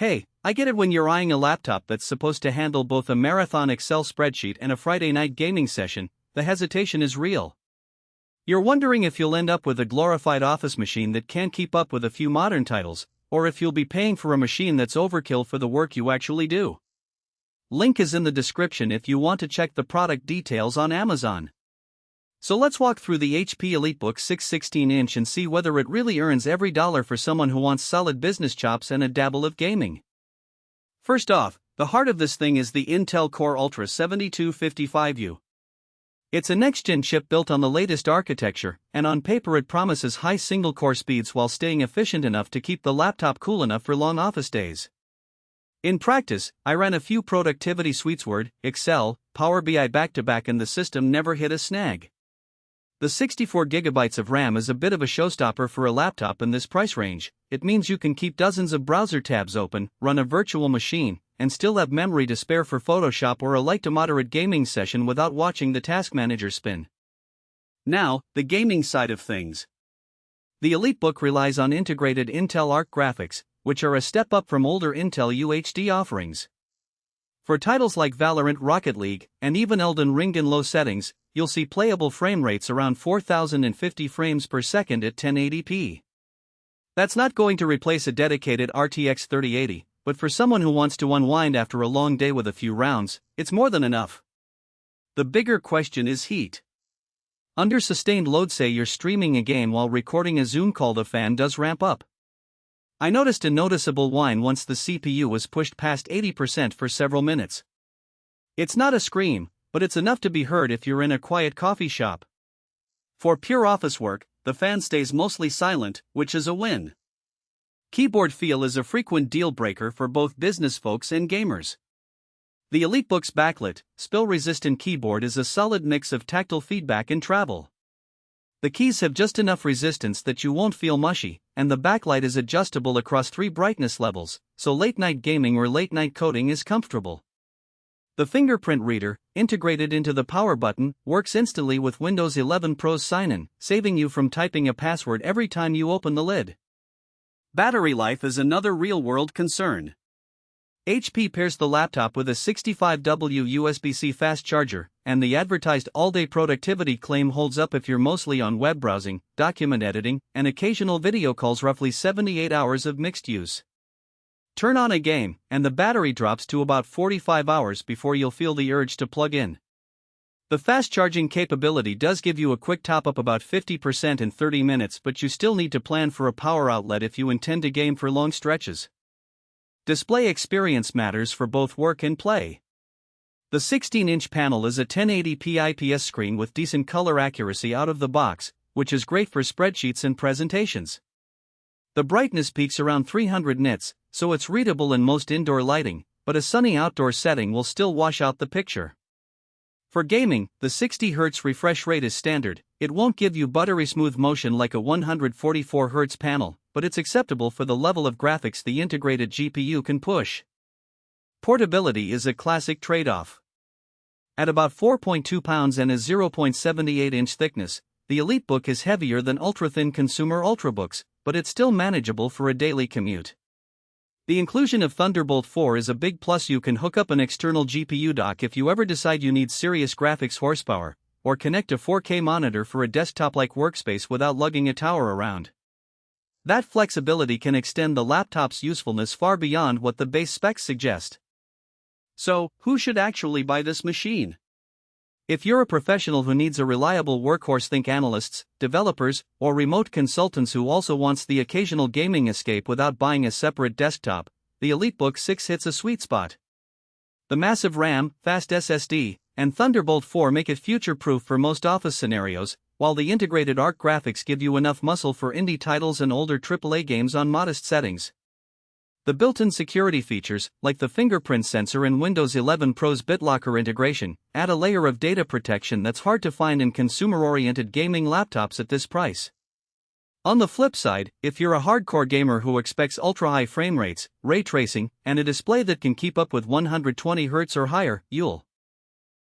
Hey, I get it when you're eyeing a laptop that's supposed to handle both a marathon Excel spreadsheet and a Friday night gaming session, the hesitation is real. You're wondering if you'll end up with a glorified office machine that can't keep up with a few modern titles, or if you'll be paying for a machine that's overkill for the work you actually do. Link is in the description if you want to check the product details on Amazon. So let's walk through the HP EliteBook 6 16-inch and see whether it really earns every dollar for someone who wants solid business chops and a dabble of gaming. First off, the heart of this thing is the Intel Core Ultra 7255U. It's a next-gen chip built on the latest architecture, and on paper it promises high single-core speeds while staying efficient enough to keep the laptop cool enough for long office days. In practice, I ran a few productivity suites: Word, Excel, Power BI back-to-back, and the system never hit a snag. The 64GB of RAM is a bit of a showstopper for a laptop in this price range. It means you can keep dozens of browser tabs open, run a virtual machine, and still have memory to spare for Photoshop or a light to moderate gaming session without watching the task manager spin. Now, the gaming side of things. The EliteBook relies on integrated Intel Arc graphics, which are a step up from older Intel UHD offerings. For titles like Valorant, Rocket League, and even Elden Ring in low settings, you'll see playable frame rates around 4050 frames per second at 1080p. That's not going to replace a dedicated RTX 3080, but for someone who wants to unwind after a long day with a few rounds, it's more than enough. The bigger question is heat. Under sustained load, say you're streaming a game while recording a Zoom call, the fan does ramp up. I noticed a noticeable whine once the CPU was pushed past 80% for several minutes. It's not a scream, but it's enough to be heard if you're in a quiet coffee shop. For pure office work, the fan stays mostly silent, which is a win. Keyboard feel is a frequent deal breaker for both business folks and gamers. The EliteBook's Backlit, spill-resistant keyboard is a solid mix of tactile feedback and travel. The keys have just enough resistance that you won't feel mushy, and the backlight is adjustable across 3 brightness levels, so late-night gaming or late-night coding is comfortable. The Fingerprint reader, integrated into the power button, works instantly with Windows 11 Pro's sign-in, saving you from typing a password every time you open the lid. Battery life is another real-world concern. HP pairs the laptop with a 65W USB-C fast charger, and the advertised all-day productivity claim holds up if you're mostly on web browsing, document editing, and occasional video calls. Roughly 78 hours of mixed use. Turn on a game, and the battery drops to about 45 hours before you'll feel the urge to plug in. The fast charging capability does give you a quick top-up, about 50% in 30 minutes, but you still need to plan for a power outlet if you intend to game for long stretches. Display experience matters for both work and play. The 16-inch panel is a 1080p IPS screen with decent color accuracy out of the box, which is great for spreadsheets and presentations. The brightness peaks around 300 nits, so it's readable in most indoor lighting, but a sunny outdoor setting will still wash out the picture. For gaming, the 60Hz refresh rate is standard. It won't give you buttery smooth motion like a 144Hz panel, but it's acceptable for the level of graphics the integrated GPU can push. Portability is a classic trade-off. At about 4.2 pounds and a 0.78-inch thickness, the EliteBook is heavier than ultra-thin consumer Ultrabooks, but it's still manageable for a daily commute. The inclusion of Thunderbolt 4 is a big plus. You can hook up an external GPU dock if you ever decide you need serious graphics horsepower, or connect a 4K monitor for a desktop-like workspace without lugging a tower around. That flexibility can extend the laptop's usefulness far beyond what the base specs suggest. So, who should actually buy this machine? If you're a professional who needs a reliable workhorse, think analysts, developers, or remote consultants who also wants the occasional gaming escape without buying a separate desktop, the EliteBook 6 hits a sweet spot. The massive RAM, fast SSD, and Thunderbolt 4 make it future-proof for most office scenarios, while the integrated Arc graphics give you enough muscle for indie titles and older AAA games on modest settings. The built-in security features, like the fingerprint sensor and Windows 11 Pro's BitLocker integration, add a layer of data protection that's hard to find in consumer-oriented gaming laptops at this price. On the flip side, if you're a hardcore gamer who expects ultra-high frame rates, ray tracing, and a display that can keep up with 120 Hz or higher, you'll